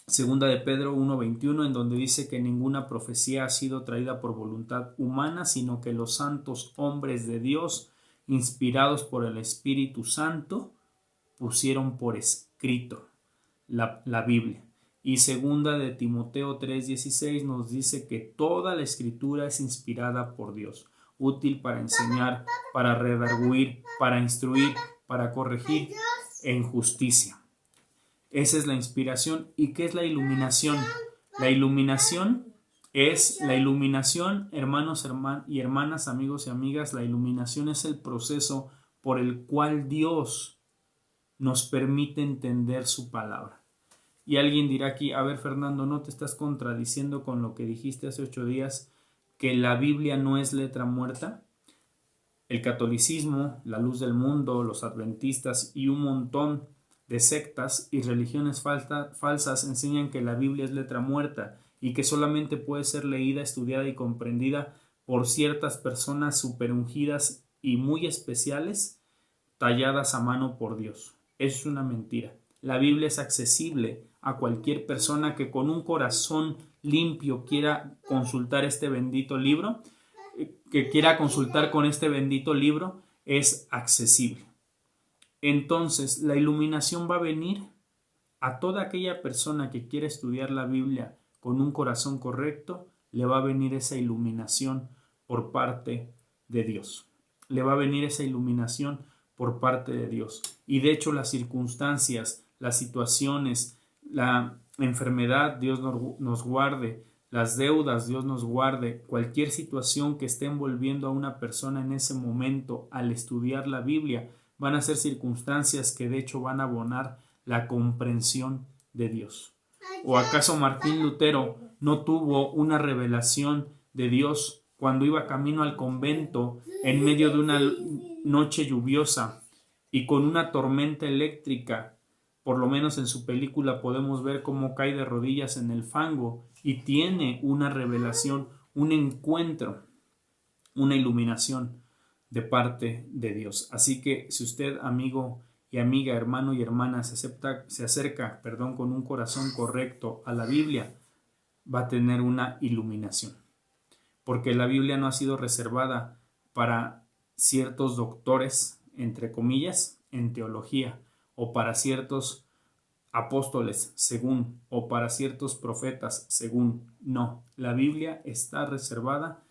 Segunda de Pedro 1:21, en donde dice que ninguna profecía ha sido traída por voluntad humana, sino que los santos hombres de Dios, inspirados por el Espíritu Santo, pusieron por escrito la Biblia. Y Segunda de Timoteo 3:16 nos dice que toda la escritura es inspirada por Dios, útil para enseñar, para redarguir, para instruir, para corregir en justicia. Esa es la inspiración. ¿Y qué es la iluminación? La iluminación, hermanos y hermanas, amigos y amigas, la iluminación es el proceso por el cual Dios nos permite entender su palabra. Y alguien dirá aquí: a ver, Fernando, ¿no te estás contradiciendo con lo que dijiste hace 8 días, que la Biblia no es letra muerta? El catolicismo, la luz del mundo, los adventistas y un montón de sectas y religiones falsas enseñan que la Biblia es letra muerta y que solamente puede ser leída, estudiada y comprendida por ciertas personas superungidas y muy especiales, talladas a mano por Dios. Eso es una mentira. La Biblia es accesible a cualquier persona que con un corazón limpio quiera consultar este bendito libro, que quiera consultar con este bendito libro, es accesible. Entonces, la iluminación va a venir a toda aquella persona que quiera estudiar la Biblia con un corazón correcto, le va a venir esa iluminación por parte de Dios. Le va a venir esa iluminación por parte de Dios. Y de hecho las circunstancias, las situaciones, la enfermedad, Dios nos guarde, las deudas, Dios nos guarde, cualquier situación que esté envolviendo a una persona en ese momento al estudiar la Biblia, van a ser circunstancias que de hecho van a abonar la comprensión de Dios. ¿O acaso Martín Lutero no tuvo una revelación de Dios cuando iba camino al convento en medio de una noche lluviosa y con una tormenta eléctrica? Por lo menos en su película podemos ver cómo cae de rodillas en el fango y tiene una revelación, un encuentro, una iluminación de parte de Dios. Así que si usted, amigo y amiga, hermano y hermana, se acerca con un corazón correcto a la Biblia, va a tener una iluminación. Porque la Biblia no ha sido reservada para ciertos doctores, entre comillas, en teología, o para ciertos apóstoles, según, o para ciertos profetas, según. No, la Biblia está reservada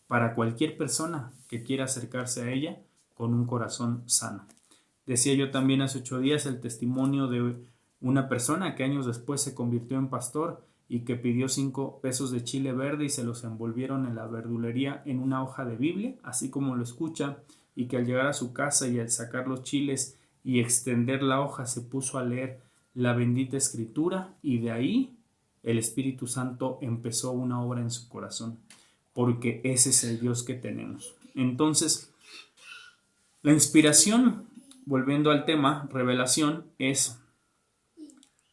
para cualquier persona que quiera acercarse a ella con un corazón sano. Decía yo también hace 8 días el testimonio de una persona que años después se convirtió en pastor y que pidió 5 pesos de chile verde y se los envolvieron en la verdulería en una hoja de Biblia, así como lo escucha, y que al llegar a su casa y al sacar los chiles y extender la hoja se puso a leer la bendita escritura, y de ahí el Espíritu Santo empezó una obra en su corazón, porque ese es el Dios que tenemos. Entonces, la inspiración, volviendo al tema, revelación, es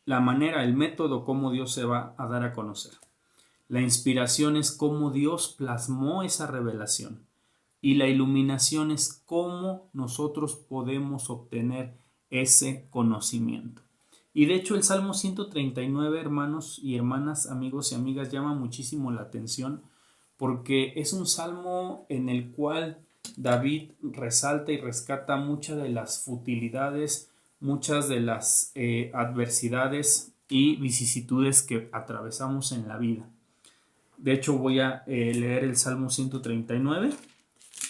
la manera, el método como Dios se va a dar a conocer. La inspiración es cómo Dios plasmó esa revelación. Y la iluminación es cómo nosotros podemos obtener ese conocimiento. Y de hecho el Salmo 139, hermanos y hermanas, amigos y amigas, llama muchísimo la atención porque es un salmo en el cual David resalta y rescata muchas de las futilidades, muchas de las adversidades y vicisitudes que atravesamos en la vida. De hecho voy a leer el Salmo 139,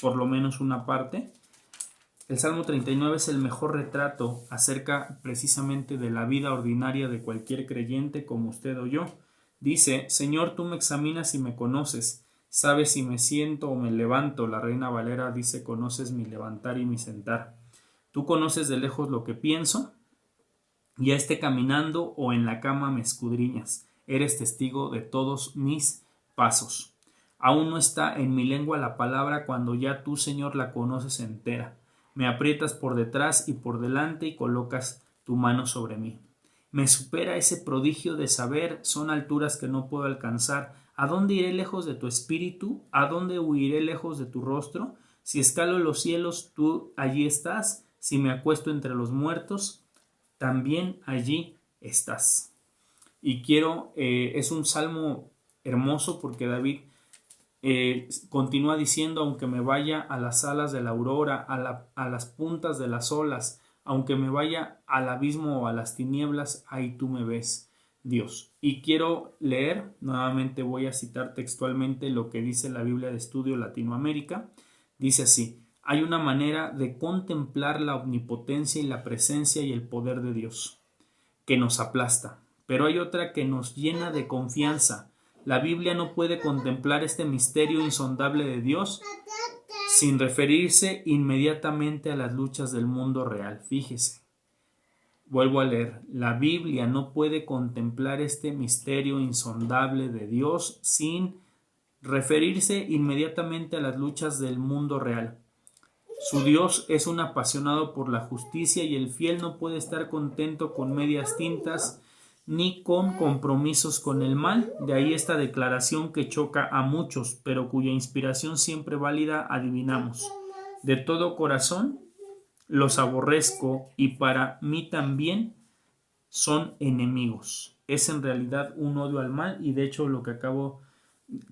por lo menos una parte. El Salmo 39 es el mejor retrato acerca precisamente de la vida ordinaria de cualquier creyente como usted o yo. Dice: Señor, tú me examinas y me conoces, sabes si me siento o me levanto. La Reina Valera dice: conoces mi levantar y mi sentar. Tú conoces de lejos lo que pienso, ya esté caminando o en la cama me escudriñas. Eres testigo de todos mis pasos. Aún no está en mi lengua la palabra cuando ya tú, Señor, la conoces entera. Me aprietas por detrás y por delante y colocas tu mano sobre mí. Me supera ese prodigio de saber, son alturas que no puedo alcanzar. ¿A dónde iré lejos de tu espíritu? ¿A dónde huiré lejos de tu rostro? Si escalo los cielos, tú allí estás. Si me acuesto entre los muertos, también allí estás. Y es un salmo hermoso porque David continúa diciendo: aunque me vaya a las alas de la aurora, a las puntas de las olas, aunque me vaya al abismo o a las tinieblas, ahí tú me ves, Dios. Y quiero leer, nuevamente voy a citar textualmente lo que dice la Biblia de Estudio Latinoamérica. Dice así: hay una manera de contemplar la omnipotencia y la presencia y el poder de Dios, que nos aplasta, pero hay otra que nos llena de confianza. La Biblia no puede contemplar este misterio insondable de Dios sin referirse inmediatamente a las luchas del mundo real. Fíjese, vuelvo a leer: la Biblia no puede contemplar este misterio insondable de Dios sin referirse inmediatamente a las luchas del mundo real. Su Dios es un apasionado por la justicia y el fiel no puede estar contento con medias tintas ni con compromisos con el mal. De ahí esta declaración que choca a muchos, pero cuya inspiración siempre válida adivinamos: de todo corazón los aborrezco y para mí también son enemigos. Es en realidad un odio al mal, y de hecho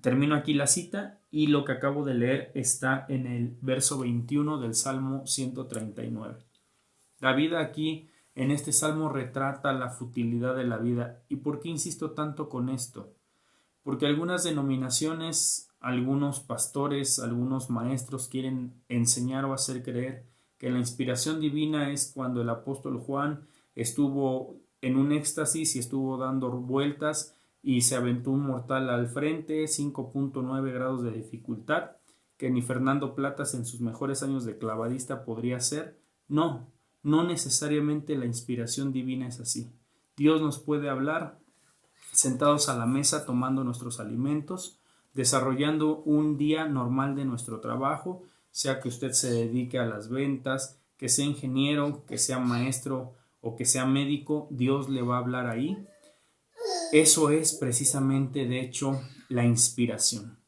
termino aquí la cita, y lo que acabo de leer está en el verso 21 del Salmo 139. David aquí en este salmo retrata la futilidad de la vida. ¿Y por qué insisto tanto con esto? Porque algunas denominaciones, algunos pastores, algunos maestros quieren enseñar o hacer creer que la inspiración divina es cuando el apóstol Juan estuvo en un éxtasis y estuvo dando vueltas y se aventó un mortal al frente, 5.9 grados de dificultad, que ni Fernando Platas en sus mejores años de clavadista podría hacer. No, no necesariamente la inspiración divina es así. Dios nos puede hablar sentados a la mesa tomando nuestros alimentos, desarrollando un día normal de nuestro trabajo, sea que usted se dedique a las ventas, que sea ingeniero, que sea maestro o que sea médico, Dios le va a hablar ahí. Eso es precisamente, de hecho, la inspiración.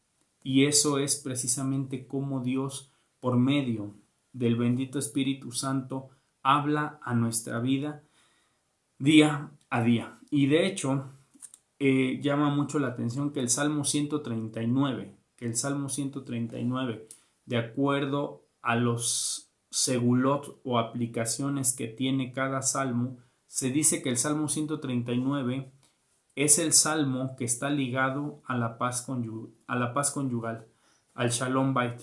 Y eso es precisamente cómo Dios, por medio del bendito Espíritu Santo, habla a nuestra vida día a día. Y de hecho, llama mucho la atención que el Salmo 139, de acuerdo a los segulot o aplicaciones que tiene cada salmo, se dice que el Salmo 139 es el salmo que está ligado a la paz conyugal, al Shalom Bait,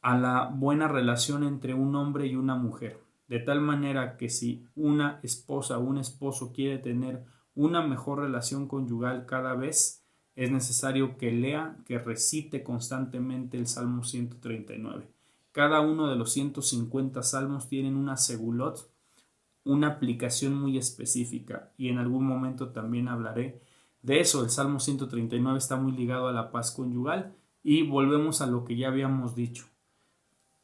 a la buena relación entre un hombre y una mujer. De tal manera que si una esposa o un esposo quiere tener una mejor relación conyugal cada vez, es necesario que lea, que recite constantemente el Salmo 139. Cada uno de los 150 salmos tienen una segulot, una aplicación muy específica, y en algún momento también hablaré de eso. El Salmo 139 está muy ligado a la paz conyugal, y volvemos a lo que ya habíamos dicho.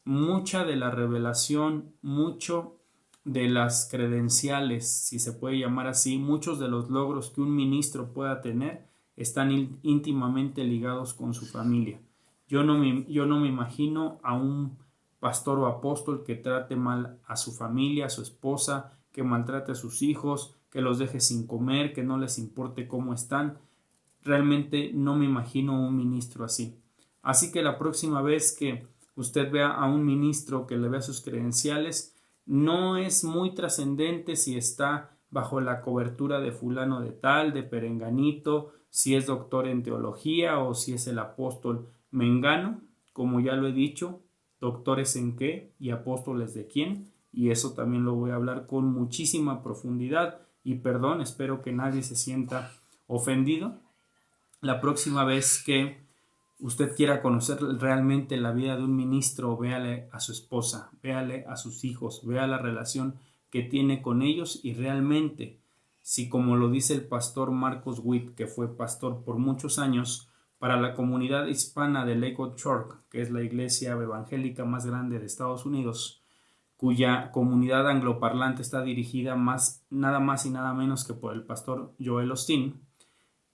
Mucha de la revelación, mucho de las credenciales, si se puede llamar así, muchos de los logros que un ministro pueda tener están íntimamente ligados con su familia. Yo no me imagino a un pastor o apóstol que trate mal a su familia, a su esposa, que maltrate a sus hijos, que los deje sin comer, que no les importe cómo están. Realmente no me imagino un ministro así. Así que la próxima vez que usted vea a un ministro que le vea sus credenciales, no es muy trascendente si está bajo la cobertura de fulano de tal, de perenganito, si es doctor en teología o si es el apóstol mengano. Como ya lo he dicho, doctores en qué y apóstoles de quién, y eso también lo voy a hablar con muchísima profundidad, y perdón, espero que nadie se sienta ofendido. La próxima vez que usted quiera conocer realmente la vida de un ministro, véale a su esposa, véale a sus hijos, vea la relación que tiene con ellos, y realmente, si como lo dice el pastor Marcos Witt, que fue pastor por muchos años para la comunidad hispana de Lakewood Church, que es la iglesia evangélica más grande de Estados Unidos, cuya comunidad angloparlante está dirigida nada más y nada menos que por el pastor Joel Osteen.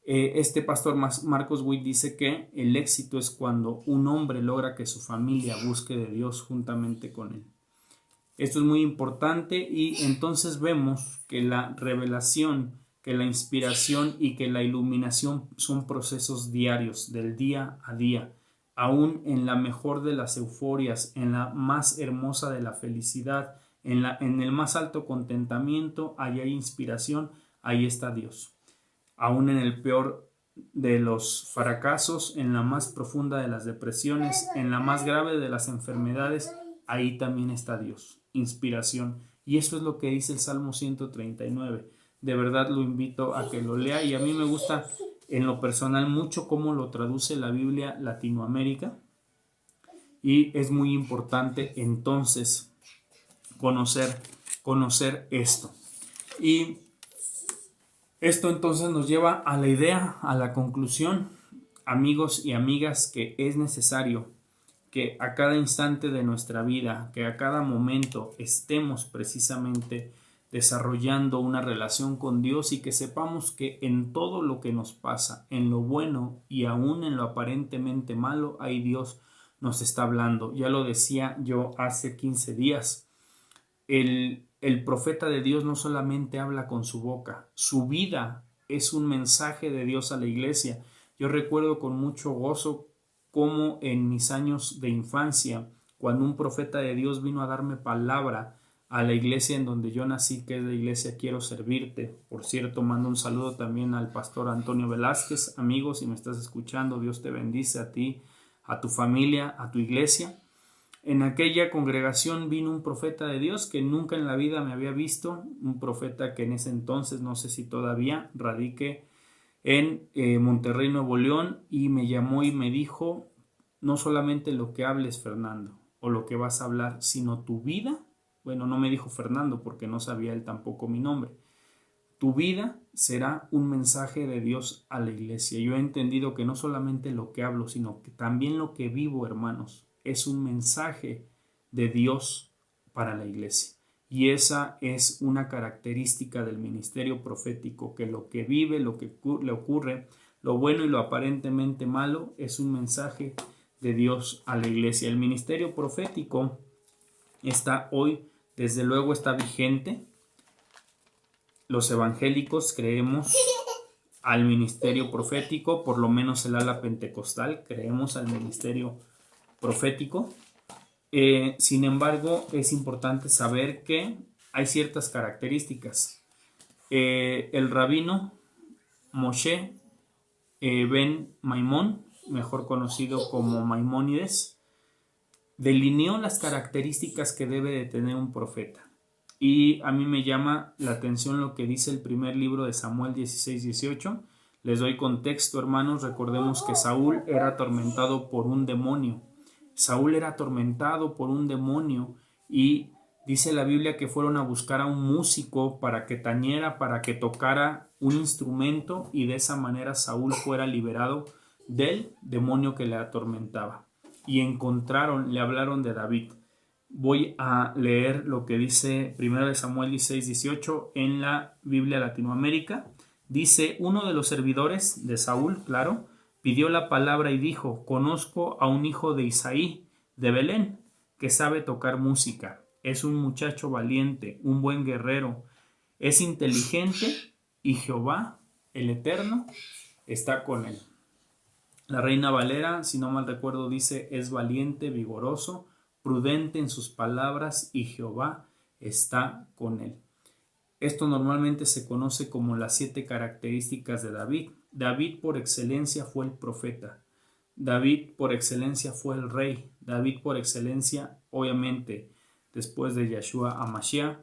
Este pastor Marcos Witt dice que el éxito es cuando un hombre logra que su familia busque de Dios juntamente con él. Esto es muy importante, y entonces vemos que la revelación, que la inspiración y que la iluminación son procesos diarios, del día a día. Aún en la mejor de las euforias, en la más hermosa de la felicidad, en el más alto contentamiento, ahí hay inspiración, ahí está Dios. Aún en el peor de los fracasos, en la más profunda de las depresiones, en la más grave de las enfermedades, ahí también está Dios, inspiración. Y eso es lo que dice el Salmo 139. De verdad lo invito a que lo lea, y a mí me gusta en lo personal mucho cómo lo traduce la Biblia Latinoamérica, y es muy importante entonces conocer esto. Y esto entonces nos lleva a la idea, a la conclusión, amigos y amigas, que es necesario que a cada instante de nuestra vida, que a cada momento estemos precisamente desarrollando una relación con Dios, y que sepamos que en todo lo que nos pasa, en lo bueno y aún en lo aparentemente malo, ahí Dios nos está hablando. Ya lo decía yo hace 15 días, el el profeta de Dios no solamente habla con su boca, su vida es un mensaje de Dios a la iglesia. Yo recuerdo con mucho gozo cómo en mis años de infancia, cuando un profeta de Dios vino a darme palabra a la iglesia en donde yo nací, que es la iglesia Quiero Servirte. Por cierto, mando un saludo también al pastor Antonio Velázquez. Amigos, si me estás escuchando, Dios te bendice a ti, a tu familia, a tu iglesia. En aquella congregación vino un profeta de Dios que nunca en la vida me había visto, un profeta que en ese entonces, no sé si todavía, radique en Monterrey, Nuevo León, y me llamó y me dijo, no solamente lo que hables, Fernando, o lo que vas a hablar, sino tu vida. Bueno, no me dijo Fernando porque no sabía él tampoco mi nombre. Tu vida será un mensaje de Dios a la iglesia. Yo he entendido que no solamente lo que hablo, sino que también lo que vivo, hermanos, es un mensaje de Dios para la iglesia. Y esa es una característica del ministerio profético, que lo que vive, lo que le ocurre, lo bueno y lo aparentemente malo, es un mensaje de Dios a la iglesia. El ministerio profético está hoy, desde luego está vigente. Los evangélicos creemos al ministerio profético, por lo menos el ala pentecostal, creemos al ministerio profético. Sin embargo, es importante saber que hay ciertas características. El rabino Moshe ben Maimón, mejor conocido como Maimónides, delineó las características que debe de tener un profeta. Y a mí me llama la atención lo que dice el primer libro de Samuel 16-18. Les doy contexto, hermanos. Recordemos que Saúl era atormentado por un demonio. Saúl era atormentado por un demonio y dice la Biblia que fueron a buscar a un músico para que tañera, para que tocara un instrumento, y de esa manera Saúl fuera liberado del demonio que le atormentaba. Y le hablaron de David. Voy a leer lo que dice 1 Samuel 16-18 en la Biblia Latinoamérica. Dice: uno de los servidores de Saúl, claro, pidió la palabra y dijo: conozco a un hijo de Isaí de Belén que sabe tocar música. Es un muchacho valiente, un buen guerrero, es inteligente y Jehová, el Eterno, está con él. La Reina Valera, si no mal recuerdo, dice: es valiente, vigoroso, prudente en sus palabras y Jehová está con él. Esto normalmente se conoce como las 7 características de David. David por excelencia fue el profeta. David por excelencia fue el rey. David por excelencia, obviamente, después de Yeshua HaMashiach,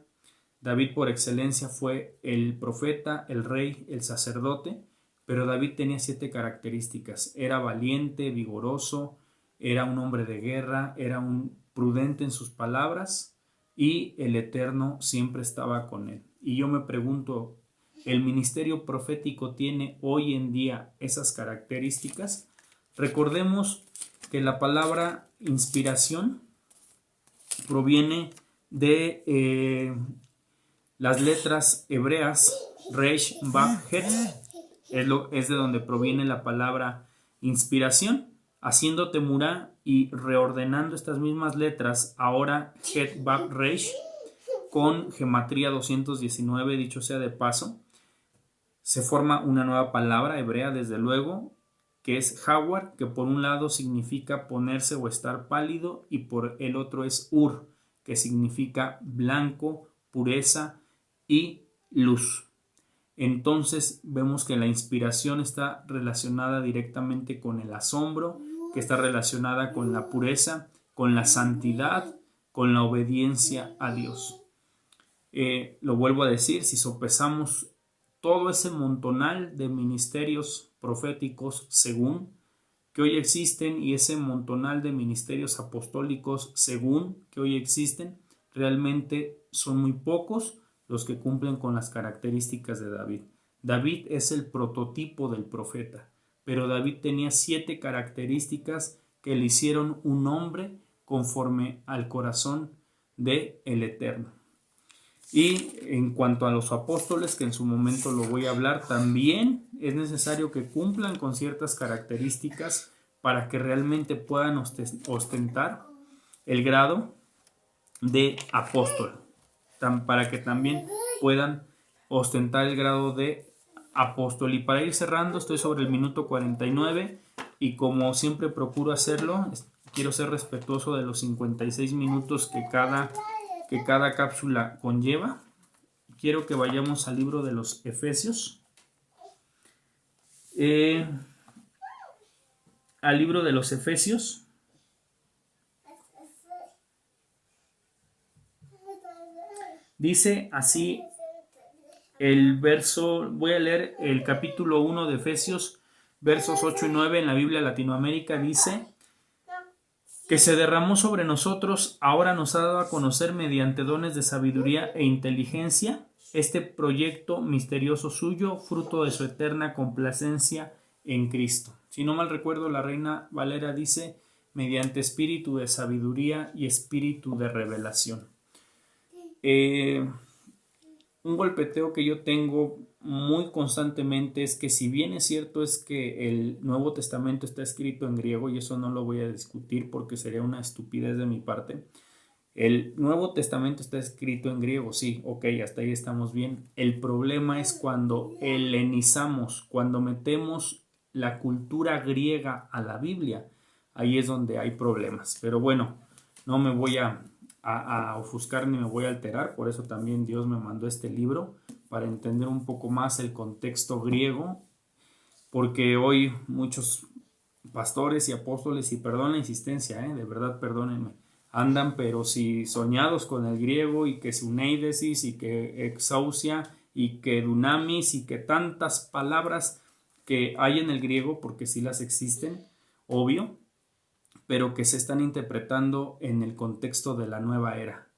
David por excelencia fue el profeta, el rey, el sacerdote, pero David tenía 7 características. Era valiente, vigoroso, era un hombre de guerra, era un prudente en sus palabras y el Eterno siempre estaba con él. Y yo me pregunto, ¿el ministerio profético tiene hoy en día esas características? Recordemos que la palabra inspiración proviene de las letras hebreas Resh, Vav, Het. Es de donde proviene la palabra inspiración. Haciendo temurá y reordenando estas mismas letras, ahora Het, Vav, Resh, con gematría 219, dicho sea de paso, se forma una nueva palabra hebrea, desde luego, que es Hawar, que por un lado significa ponerse o estar pálido, y por el otro es Ur, que significa blanco, pureza y luz. Entonces vemos que la inspiración está relacionada directamente con el asombro, que está relacionada con la pureza, con la santidad, con la obediencia a Dios. Lo vuelvo a decir, si sopesamos todo ese montonal de ministerios proféticos según que hoy existen y ese montonal de ministerios apostólicos según que hoy existen, realmente son muy pocos los que cumplen con las características de David. David es el prototipo del profeta, pero David tenía 7 características que le hicieron un hombre conforme al corazón del Eterno. Y en cuanto a los apóstoles, que en su momento lo voy a hablar, también es necesario que cumplan con ciertas características para que realmente puedan ostentar el grado de apóstol. para que también puedan ostentar el grado de apóstol. Y para ir cerrando, estoy sobre el minuto 49 y como siempre procuro hacerlo, quiero ser respetuoso de los 56 minutos que cada cápsula conlleva. Quiero que vayamos al libro de los Efesios. Al libro de los Efesios. Dice así el verso, voy a leer el capítulo 1 de Efesios, versos 8 y 9 en la Biblia Latinoamérica. Dice que se derramó sobre nosotros, ahora nos ha dado a conocer mediante dones de sabiduría e inteligencia este proyecto misterioso suyo, fruto de su eterna complacencia en Cristo. Si no mal recuerdo, la Reina Valera dice mediante espíritu de sabiduría y espíritu de revelación. Un golpeteo que yo tengo muy constantemente es que, si bien es cierto es que el Nuevo Testamento está escrito en griego, y eso no lo voy a discutir porque sería una estupidez de mi parte, el Nuevo Testamento está escrito en griego, sí, ok, hasta ahí estamos bien. El problema es cuando helenizamos, cuando metemos la cultura griega a la Biblia, ahí es donde hay problemas. Pero bueno, no me voy a ofuscar ni me voy a alterar, por eso también Dios me mandó este libro, para entender un poco más el contexto griego, porque hoy muchos pastores y apóstoles, y perdón la insistencia, de verdad perdónenme, andan pero si soñados con el griego, y que suneidesis, y que exousia, y que dunamis, y que tantas palabras que hay en el griego, porque sí las existen, obvio, pero que se están interpretando en el contexto de la nueva era,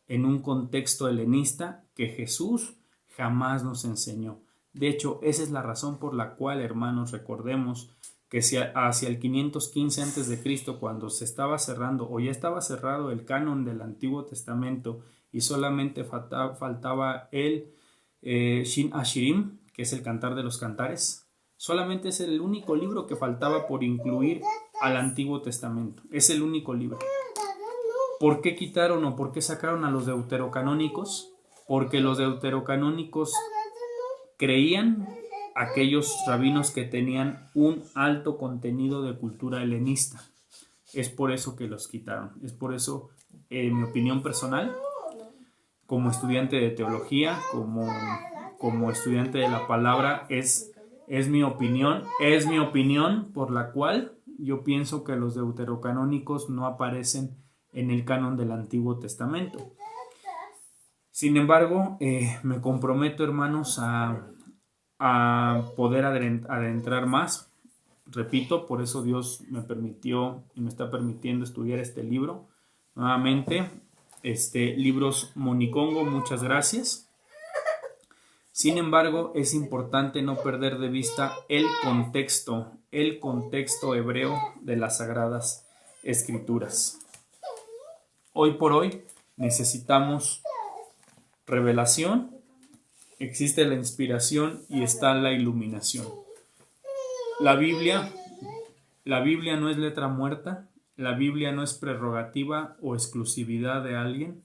en un contexto helenista que Jesús jamás nos enseñó. De hecho, esa es la razón por la cual, hermanos, recordemos que hacia el 515 a.C., cuando se estaba cerrando o ya estaba cerrado el canon del Antiguo Testamento y solamente faltaba el Shin Ashirim, que es el Cantar de los Cantares, solamente es el único libro que faltaba por incluir al Antiguo Testamento. Es el único libro. ¿Por qué quitaron o por qué sacaron a los deuterocanónicos? Porque los deuterocanónicos creían, aquellos rabinos, que tenían un alto contenido de cultura helenista. Es por eso que los quitaron. Es por eso, en mi opinión personal, como estudiante de teología, como estudiante de la palabra, es mi opinión por la cual yo pienso que los deuterocanónicos no aparecen en el canon del Antiguo Testamento. Sin embargo, me comprometo, hermanos, a poder adentrar más. Repito, por eso Dios me permitió y me está permitiendo estudiar este libro. Nuevamente, Libros Monicongo, muchas gracias. Sin embargo, es importante no perder de vista el contexto hebreo de las Sagradas Escrituras. Hoy por hoy necesitamos revelación, existe la inspiración y está la iluminación. La Biblia no es letra muerta, la Biblia no es prerrogativa o exclusividad de alguien,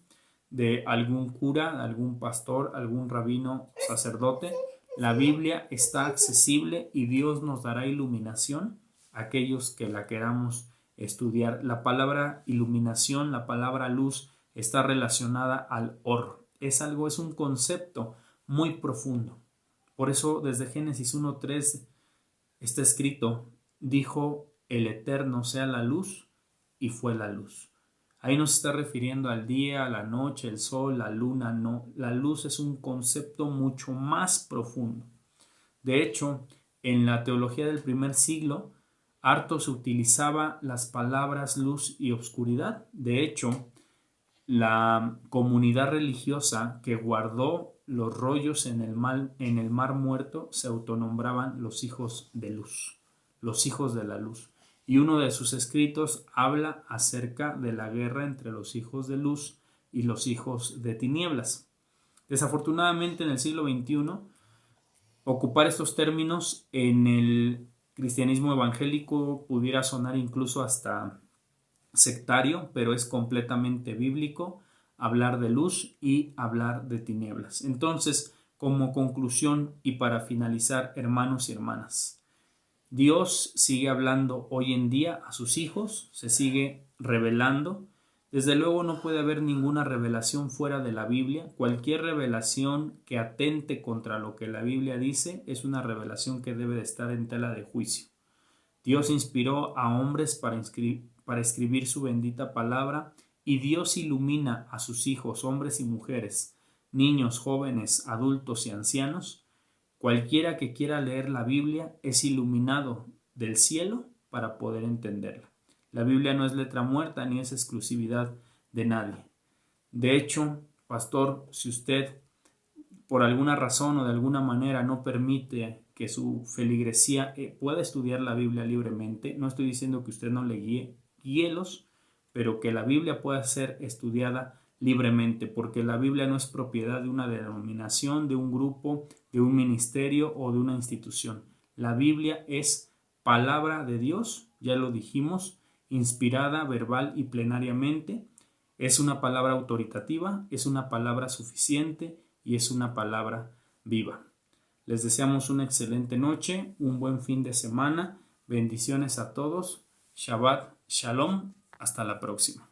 de algún cura, algún pastor, algún rabino, sacerdote. La Biblia está accesible y Dios nos dará iluminación a aquellos que la queramos estudiar. La palabra iluminación, la palabra luz, está relacionada al or. Es un concepto muy profundo. Por eso desde Génesis 1:3 está escrito: dijo el Eterno sea la luz, y fue la luz. Ahí no se está refiriendo al día, a la noche, el sol, la luna, no. La luz es un concepto mucho más profundo. De hecho, en la teología del primer siglo, harto se utilizaba las palabras luz y oscuridad. De hecho, la comunidad religiosa que guardó los rollos en el mar muerto se autonombraban los hijos de luz, los hijos de la luz. Y uno de sus escritos habla acerca de la guerra entre los hijos de luz y los hijos de tinieblas. Desafortunadamente, en el siglo XXI, ocupar estos términos en el cristianismo evangélico pudiera sonar incluso hasta sectario, pero es completamente bíblico. hablar de luz y hablar de tinieblas. Entonces, como conclusión y para finalizar, hermanos y hermanas, Dios sigue hablando hoy en día a sus hijos, se sigue revelando. Desde luego no puede haber ninguna revelación fuera de la Biblia. Cualquier revelación que atente contra lo que la Biblia dice es una revelación que debe de estar en tela de juicio. Dios inspiró a hombres para escribir su bendita palabra, y Dios ilumina a sus hijos, hombres y mujeres, niños, jóvenes, adultos y ancianos. Cualquiera que quiera leer la Biblia es iluminado del cielo para poder entenderla. La Biblia no es letra muerta ni es exclusividad de nadie. De hecho, pastor, si usted por alguna razón o de alguna manera no permite que su feligresía pueda estudiar la Biblia libremente, no estoy diciendo que usted no le guíe, guíelos, pero que la Biblia pueda ser estudiada libremente, porque la Biblia no es propiedad de una denominación, de un grupo, de un ministerio o de una institución. La Biblia es palabra de Dios, ya lo dijimos, inspirada verbal y plenariamente. Es una palabra autoritativa, es una palabra suficiente y es una palabra viva. Les deseamos una excelente noche, un buen fin de semana. Bendiciones a todos. Shabbat Shalom. Hasta la próxima.